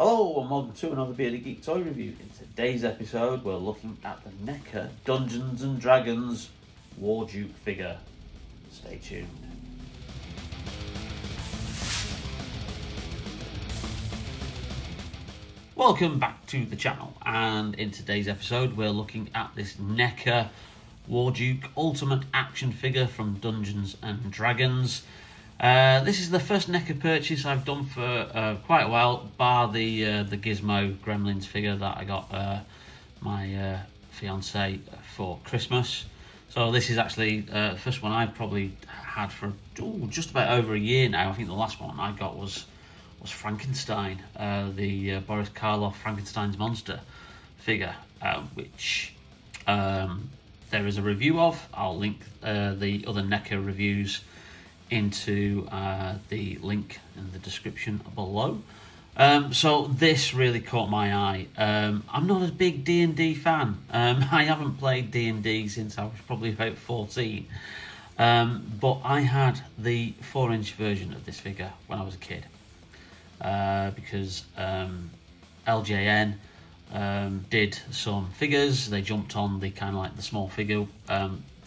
Hello and welcome to another Bearded Geek toy review. In today's episode we're looking at the NECA Dungeons & Dragons Warduke figure. Stay tuned. Welcome back to the channel, and in today's episode we're looking at this NECA Warduke Ultimate Action Figure from Dungeons & Dragons. This is the first NECA purchase I've done for quite a while, bar the Gizmo Gremlins figure that I got my fiancée for Christmas. So this is actually the first one I've probably had for just about over a year now. I think the last one I got was Frankenstein, the Boris Karloff Frankenstein's monster figure, which there is a review of. I'll link the other NECA reviews into the link in the description below. So this really caught my eye. I'm not a big D&D fan. I haven't played D&D since I was probably about 14. But I had the 4-inch version of this figure when I was a kid. Because LJN did some figures. They jumped on the kind of like the small figure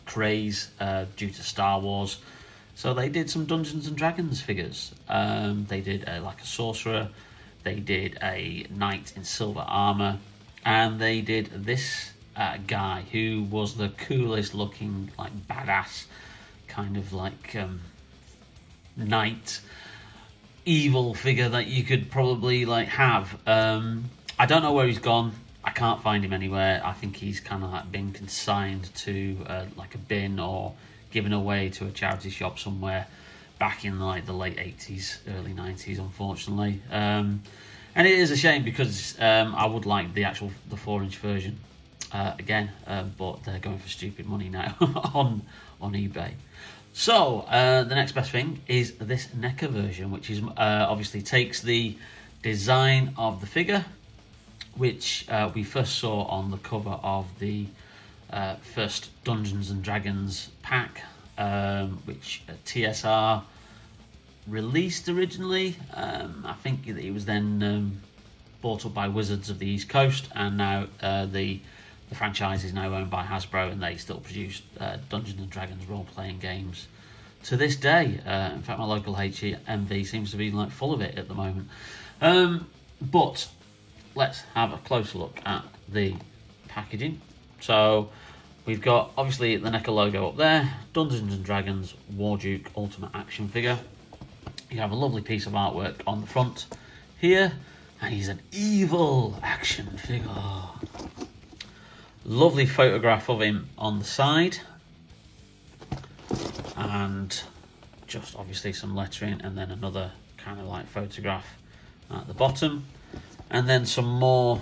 craze due to Star Wars. So they did some Dungeons & Dragons figures. They did like a sorcerer, they did a knight in silver armor, and they did this guy who was the coolest looking, like badass kind of like knight evil figure that you could probably like have. I don't know where he's gone. I can't find him anywhere. I think he's kind of like been consigned to like a bin or given away to a charity shop somewhere back in like the late 80s, early 90s, unfortunately. And it is a shame because I would like the 4-inch version again, but they're going for stupid money now on eBay. So the next best thing is this NECA version, which is obviously takes the design of the figure, which we first saw on the cover of the first Dungeons & Dragons pack, which TSR released originally. I think it was then bought up by Wizards of the East Coast, and now the franchise is now owned by Hasbro, and they still produce Dungeons & Dragons role-playing games to this day. In fact, my local HMV seems to be like full of it at the moment. But let's have a closer look at the packaging. So we've got obviously the NECA logo up there, Dungeons & Dragons Warduke Ultimate Action Figure. You have a lovely piece of artwork on the front here, and he's an evil action figure. Lovely photograph of him on the side, and just obviously some lettering, and then another kind of like photograph at the bottom, and then some more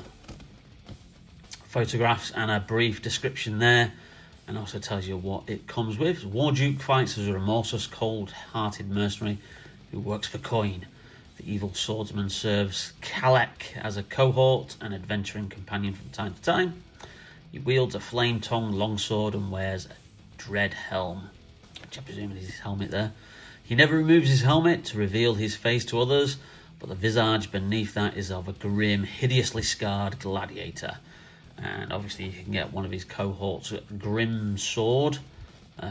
photographs and a brief description there, and also tells you what it comes with. Warduke fights as a remorseless, cold-hearted mercenary who works for coin. The evil swordsman serves Kalek as a cohort and adventuring companion from time to time. He wields a flame-tongued longsword and wears a dread helm, which I presume is his helmet there. He never removes his helmet to reveal his face to others, but the visage beneath that is of a grim, hideously scarred gladiator. And obviously you can get one of his cohorts, Grim Sword,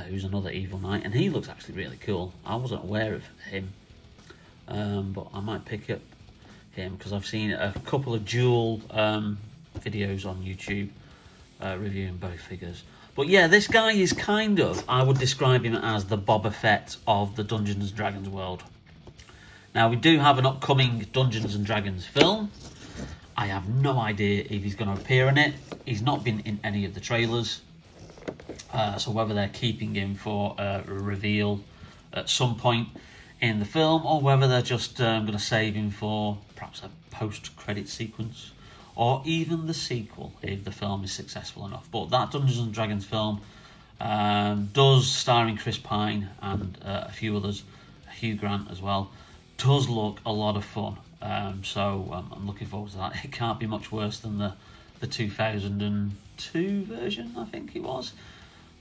who's another evil knight, and he looks actually really cool. I wasn't aware of him, but I might pick up him because I've seen a couple of dual videos on YouTube reviewing both figures. But yeah, this guy is kind of, I would describe him as the Boba Fett of the Dungeons & Dragons world. Now, we do have an upcoming Dungeons & Dragons film. I have no idea if he's going to appear in it. He's not been in any of the trailers. So whether they're keeping him for a reveal at some point in the film, or whether they're just going to save him for perhaps a post-credit sequence, or even the sequel if the film is successful enough. But that Dungeons & Dragons film does, starring Chris Pine and a few others, Hugh Grant as well, does look a lot of fun. So I'm looking forward to that. It can't be much worse than the 2002 version, I think it was.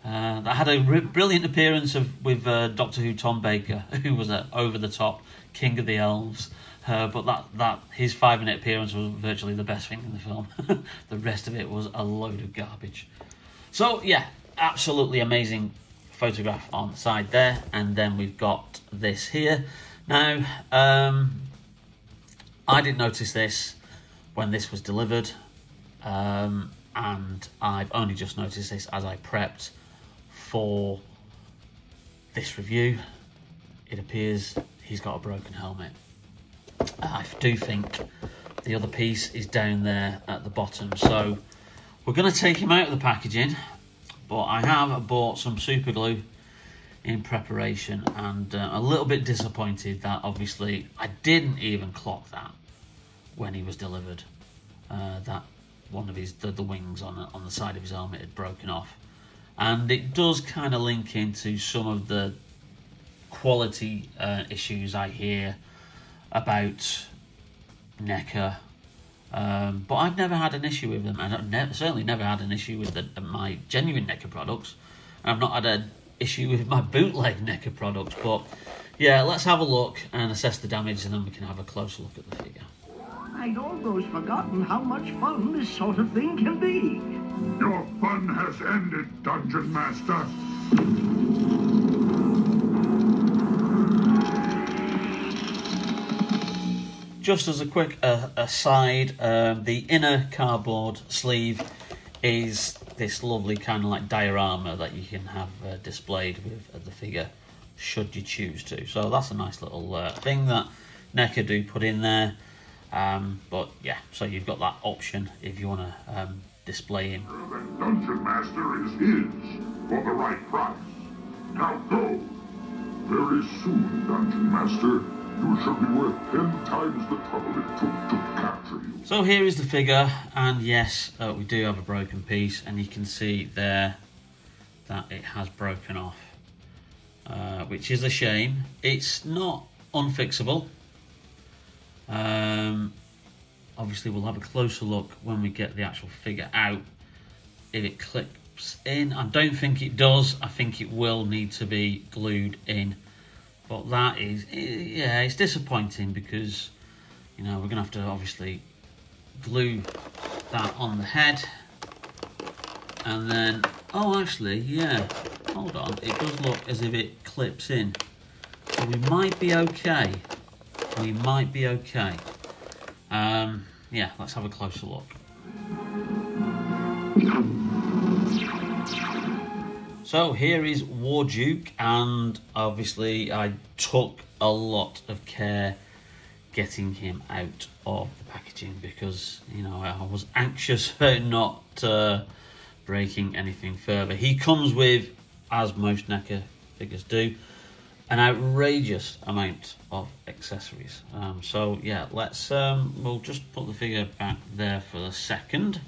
That had a brilliant appearance with Doctor Who Tom Baker, who was an over-the-top King of the Elves But that his 5-minute appearance was virtually the best thing in the film. The rest of it was a load of garbage. So yeah, absolutely amazing photograph on the side there. And then we've got this here. Now, I didn't notice this when this was delivered. And I've only just noticed this as I prepped for this review. It appears he's got a broken helmet. I do think the other piece is down there at the bottom, so we're going to take him out of the packaging, but I have bought some super glue in preparation, and a little bit disappointed that obviously I didn't even clock that when he was delivered, that one of his the wings on the side of his helmet had broken off. And it does kind of link into some of the quality issues I hear about NECA, but I've never had an issue with them, and I've certainly never had an issue with my genuine NECA products. I've not had an issue with my bootleg NECA products. But yeah, let's have a look and assess the damage, and then we can have a closer look at the figure. I'd almost forgotten how much fun this sort of thing can be. Your fun has ended, Dungeon Master. Just as a quick aside, the inner cardboard sleeve is this lovely kind of like diorama that you can have displayed with the figure, should you choose to. So that's a nice little thing that NECA do put in there. But yeah, so you've got that option if you want to display him. The Dungeon Master is his for the right price. Now go. Very soon, Dungeon Master, you shall be worth 10 times the trouble it took to capture you. So here is the figure, and yes, we do have a broken piece, and you can see there that it has broken off, which is a shame. It's not unfixable. Obviously we'll have a closer look when we get the actual figure out if it clips in. I don't think it does. I think it will need to be glued in, but that is, yeah, it's disappointing because, you know, we're gonna have to obviously glue that on the head, and then, oh actually, yeah, hold on, it does look as if it clips in, so we might be okay. We might be okay. Yeah, let's have a closer look. So here is Warduke, and obviously I took a lot of care getting him out of the packaging because, you know, I was anxious about not breaking anything further. He comes with, as most NECA figures do, an outrageous amount of accessories. So yeah, let's we'll just put the figure back there for a second.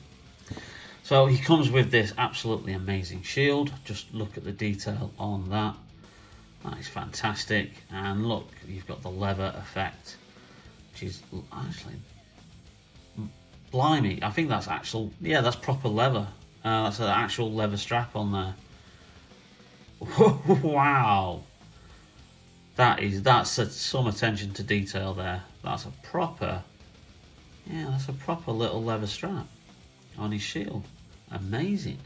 So he comes with this absolutely amazing shield. Just look at the detail on that. That is fantastic. And look, you've got the leather effect, which is actually, blimey, I think that's actual, yeah, that's proper leather. That's an actual leather strap on there. Wow. That's some attention to detail there. That's a proper, yeah, that's a proper little leather strap on his shield. Amazing.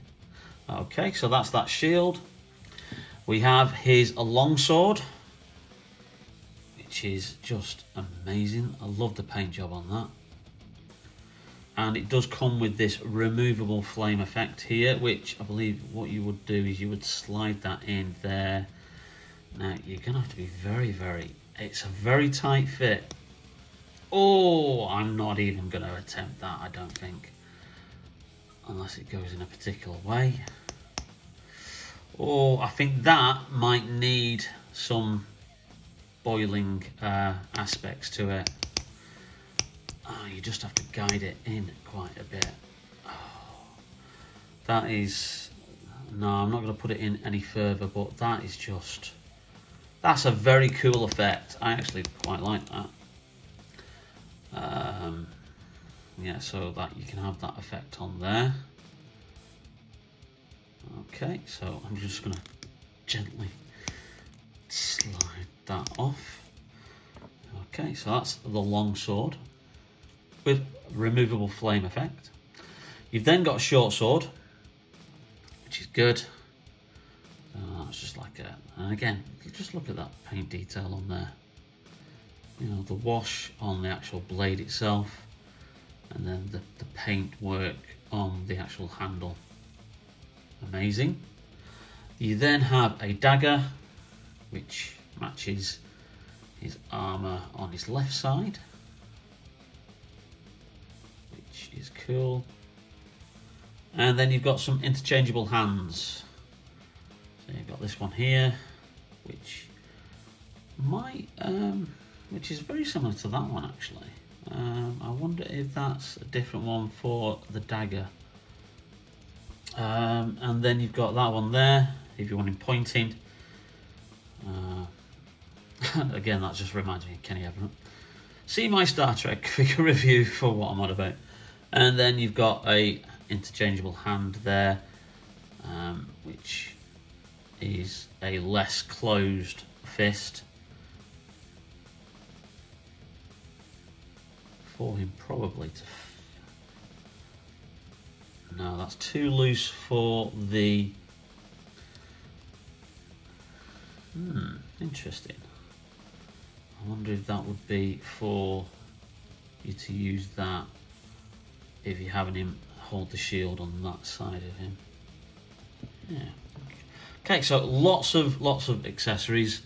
Okay, so that's that shield. We have his longsword, which is just amazing. I love the paint job on that. And it does come with this removable flame effect here, which I believe what you would do is you would slide that in there. Now, you're going to have to be very, it's a very tight fit. Oh, I'm not even going to attempt that, I don't think. Unless it goes in a particular way. Oh, I think that might need some boiling aspects to it. Oh, you just have to guide it in quite a bit. Oh, that is... No, I'm not going to put it in any further, but that is just... That's a very cool effect. I actually quite like that. Yeah, so that you can have that effect on there. Okay, so I'm just going to gently slide that off. Okay, so that's the long sword with removable flame effect. You've then got a short sword, which is good. It's just like and again, you just look at that paint detail on there. You know, the wash on the actual blade itself, and then the paint work on the actual handle. Amazing. You then have a dagger, which matches his armour on his left side, which is cool. And then you've got some interchangeable hands. So you've got this one here, which which is very similar to that one actually. I wonder if that's a different one for the dagger. And then you've got that one there, if you want him pointing. Again, that just reminds me of Kenny Everett. See my Star Trek figure review for what I'm on about. And then you've got a interchangeable hand there, which is a less closed fist for him probably to... No, that's too loose for the... Interesting. I wonder if that would be for you to use that if you're having him hold the shield on that side of him. Yeah. Okay, so lots of accessories.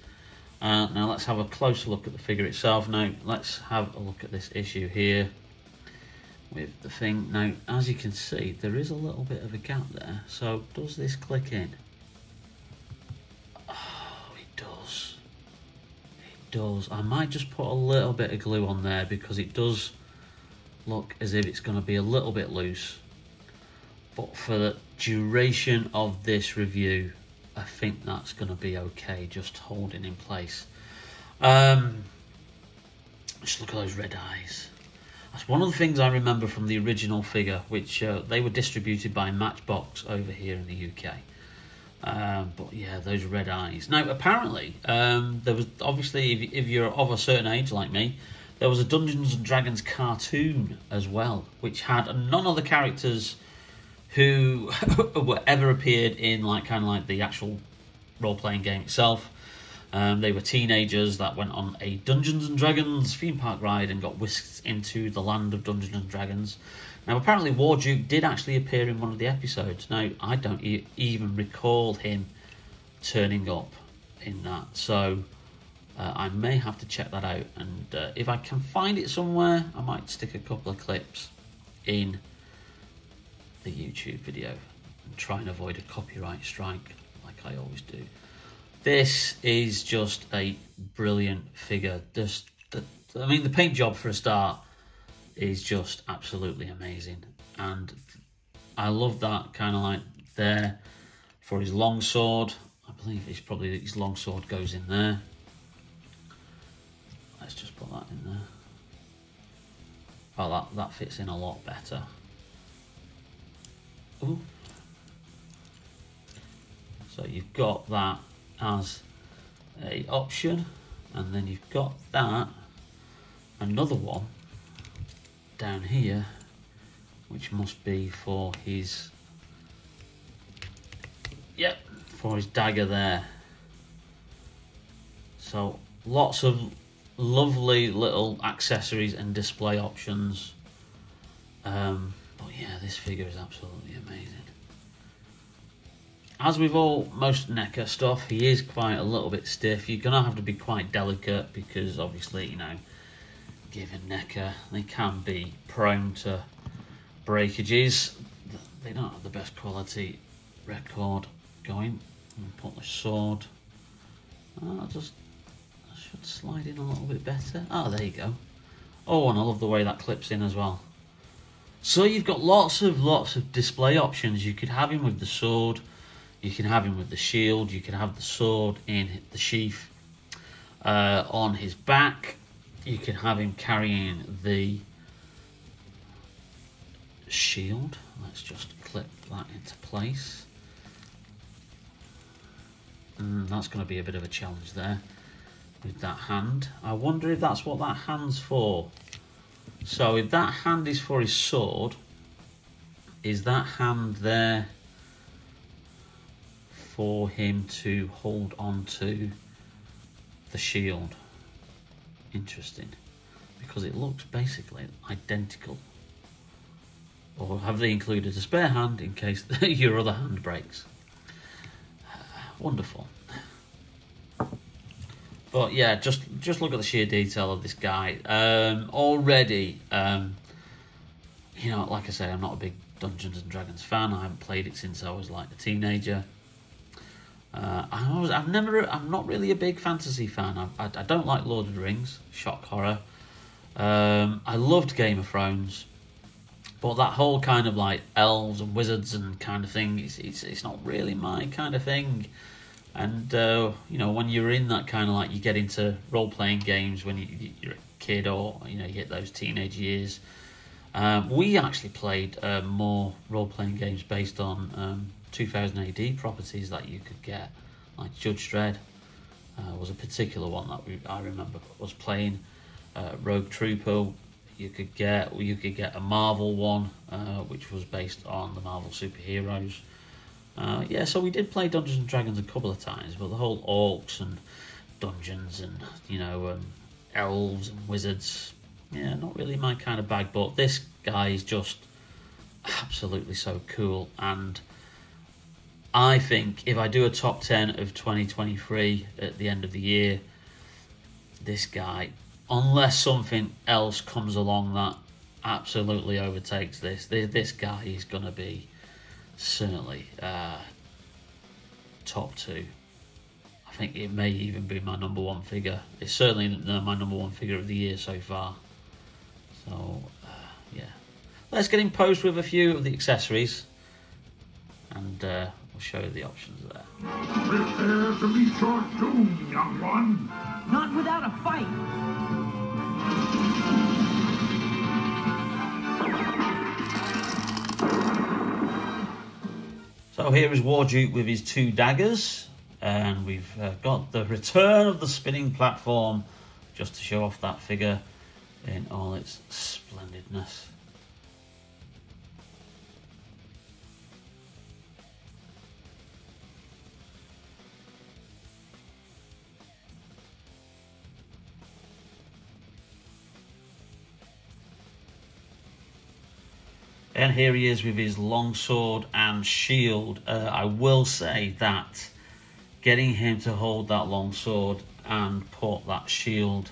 Now let's have a closer look at the figure itself. Now let's have a look at this issue here with the thing. Now, as you can see, there is a little bit of a gap there. So does this click in? Oh, it does. It does. I might just put a little bit of glue on there because it does look as if it's going to be a little bit loose. But for the duration of this review, I think that's going to be okay, just holding in place. Just look at those red eyes. That's one of the things I remember from the original figure, which they were distributed by Matchbox over here in the UK. But yeah, those red eyes. Now, apparently, there was obviously, if you're of a certain age like me, there was a Dungeons and Dragons cartoon as well, which had none of the characters who were ever appeared in kind of the actual role-playing game itself. They were teenagers that went on a Dungeons and Dragons theme park ride and got whisked into the land of Dungeons and Dragons. Now, apparently, Warduke did actually appear in one of the episodes. Now, I don't even recall him turning up in that, so I may have to check that out. And if I can find it somewhere, I might stick a couple of clips in the YouTube video and try and avoid a copyright strike like I always do. This is just a brilliant figure. I mean, the paint job for a start is just absolutely amazing, and I love that kind of there for his long sword. I believe his long sword goes in there. Let's just put that in there. Oh, that fits in a lot better. Ooh. So you've got that as a option, and then you've got that another one down here, which must be for his for his dagger there. So lots of lovely little accessories and display options. But yeah, this figure is absolutely amazing. As with most NECA stuff, he is quite a little bit stiff. You're going to have to be quite delicate because obviously, you know, given NECA, they can be prone to breakages. They don't have the best quality record going. Put the sword. I should slide in a little bit better. Oh, there you go. Oh, and I love the way that clips in as well. So you've got lots of display options. You could have him with the sword. You can have him with the shield. You can have the sword in the sheath on his back. You can have him carrying the shield. Let's just clip that into place. That's going to be a bit of a challenge there. with that hand. I wonder if that's what that hand's for. So if that hand is for his sword, is that hand there for him to hold on to the shield? Interesting, because it looks basically identical. Or have they included a spare hand in case your other hand breaks? Wonderful. But yeah, just look at the sheer detail of this guy. Already, you know, like I say, I'm not a big Dungeons and Dragons fan. I haven't played it since I was like a teenager. I'm not really a big fantasy fan. I don't like Lord of the Rings, shock horror. I loved Game of Thrones, but that whole kind of like elves and wizards and kind of thing, it's not really my kind of thing. And you know, when you're in that kind of like, you get into role-playing games when you're a kid, or you know, you get those teenage years. We actually played more role-playing games based on 2000 AD properties that you could get, like Judge Dredd was a particular one that I remember was playing. Rogue Trooper, you could get a Marvel one, which was based on the Marvel superheroes. Yeah, so we did play Dungeons and Dragons a couple of times, but the whole orcs and dungeons and, you know, elves and wizards, yeah, not really my kind of bag. But this guy is just absolutely so cool, and I think if I do a top 10 of 2023 at the end of the year, this guy, unless something else comes along that absolutely overtakes this guy is going to be certainly top 2. I think it may even be my number 1 figure. It's certainly my number 1 figure of the year so far. So, yeah. Let's get in post with a few of the accessories, and we'll show you the options there. Prepare to meet your doom, young one. Not without a fight. So here is Warduke with his 2 daggers, and we've got the return of the spinning platform, just to show off that figure in all its splendidness. And here he is with his longsword and shield. I will say that getting him to hold that longsword and put that shield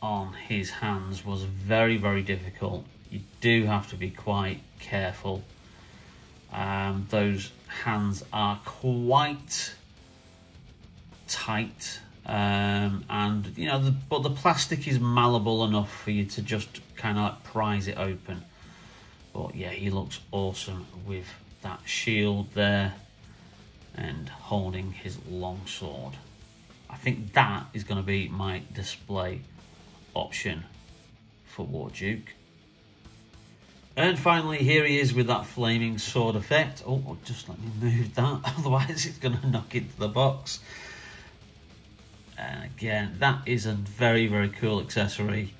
on his hands was very, very difficult. You do have to be quite careful. Those hands are quite tight, and you know, but the plastic is malleable enough for you to just kind of like prise it open. But yeah, he looks awesome with that shield there and holding his longsword. I think that is going to be my display option for Warduke. And finally, here he is with that flaming sword effect. Oh, just let me move that, otherwise it's going to knock into the box. And again, that is a very, very cool accessory.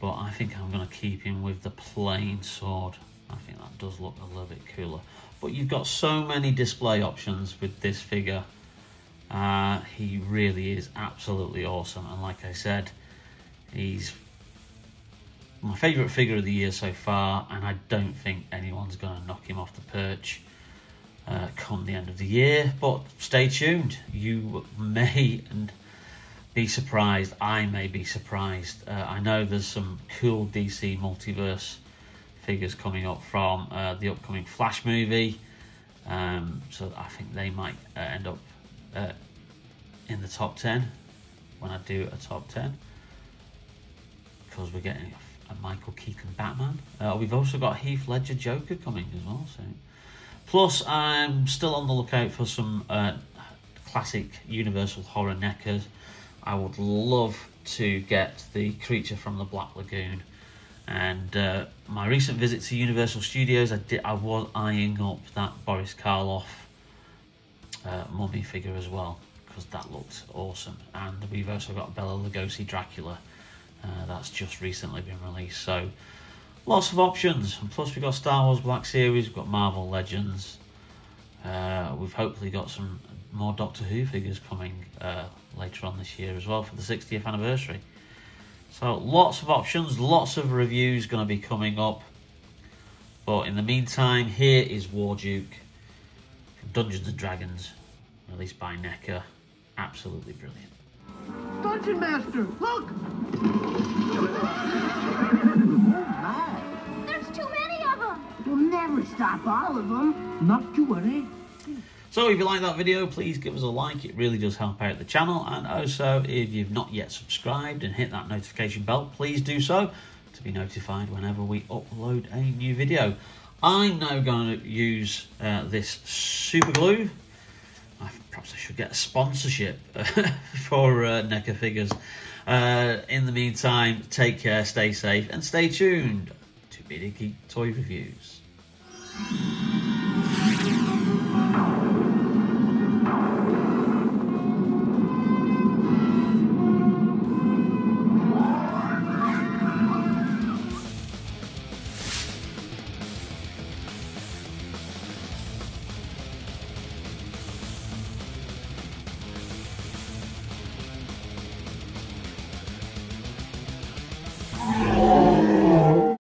But I think I'm going to keep him with the plain sword. I think that does look a little bit cooler. But you've got so many display options with this figure. He really is absolutely awesome. And like I said, he's my favourite figure of the year so far. And I don't think anyone's going to knock him off the perch come the end of the year. But stay tuned. You may be surprised. I may be surprised. I know there's some cool DC multiverse figures coming up from the upcoming Flash movie, so I think they might end up in the top 10 when I do a top 10, because we're getting a Michael Keaton Batman. We've also got Heath Ledger Joker coming as well soon. Plus, I'm still on the lookout for some classic Universal horror NECAs. I would love to get the creature from the Black Lagoon. And my recent visit to Universal Studios, I was eyeing up that Boris Karloff mummy figure as well, because that looked awesome. And we've also got Bela Lugosi Dracula. That's just recently been released. So lots of options. And plus we've got Star Wars Black Series, we've got Marvel Legends. We've hopefully got some more Doctor Who figures coming later on this year as well for the 60th anniversary. So lots of options, lots of reviews going to be coming up. But in the meantime, here is Warduke from Dungeons and Dragons, released by NECA. Absolutely brilliant. Dungeon Master, look! There's too many of them. We'll never stop all of them. Not to worry. So if you like that video, please give us a like. It really does help out the channel. And also, if you've not yet subscribed and hit that notification bell, please do so to be notified whenever we upload a new video. I'm now going to use this super glue. Perhaps I should get a sponsorship for NECA figures. In the meantime, take care, stay safe, and stay tuned to Bearded Geek Toy Reviews.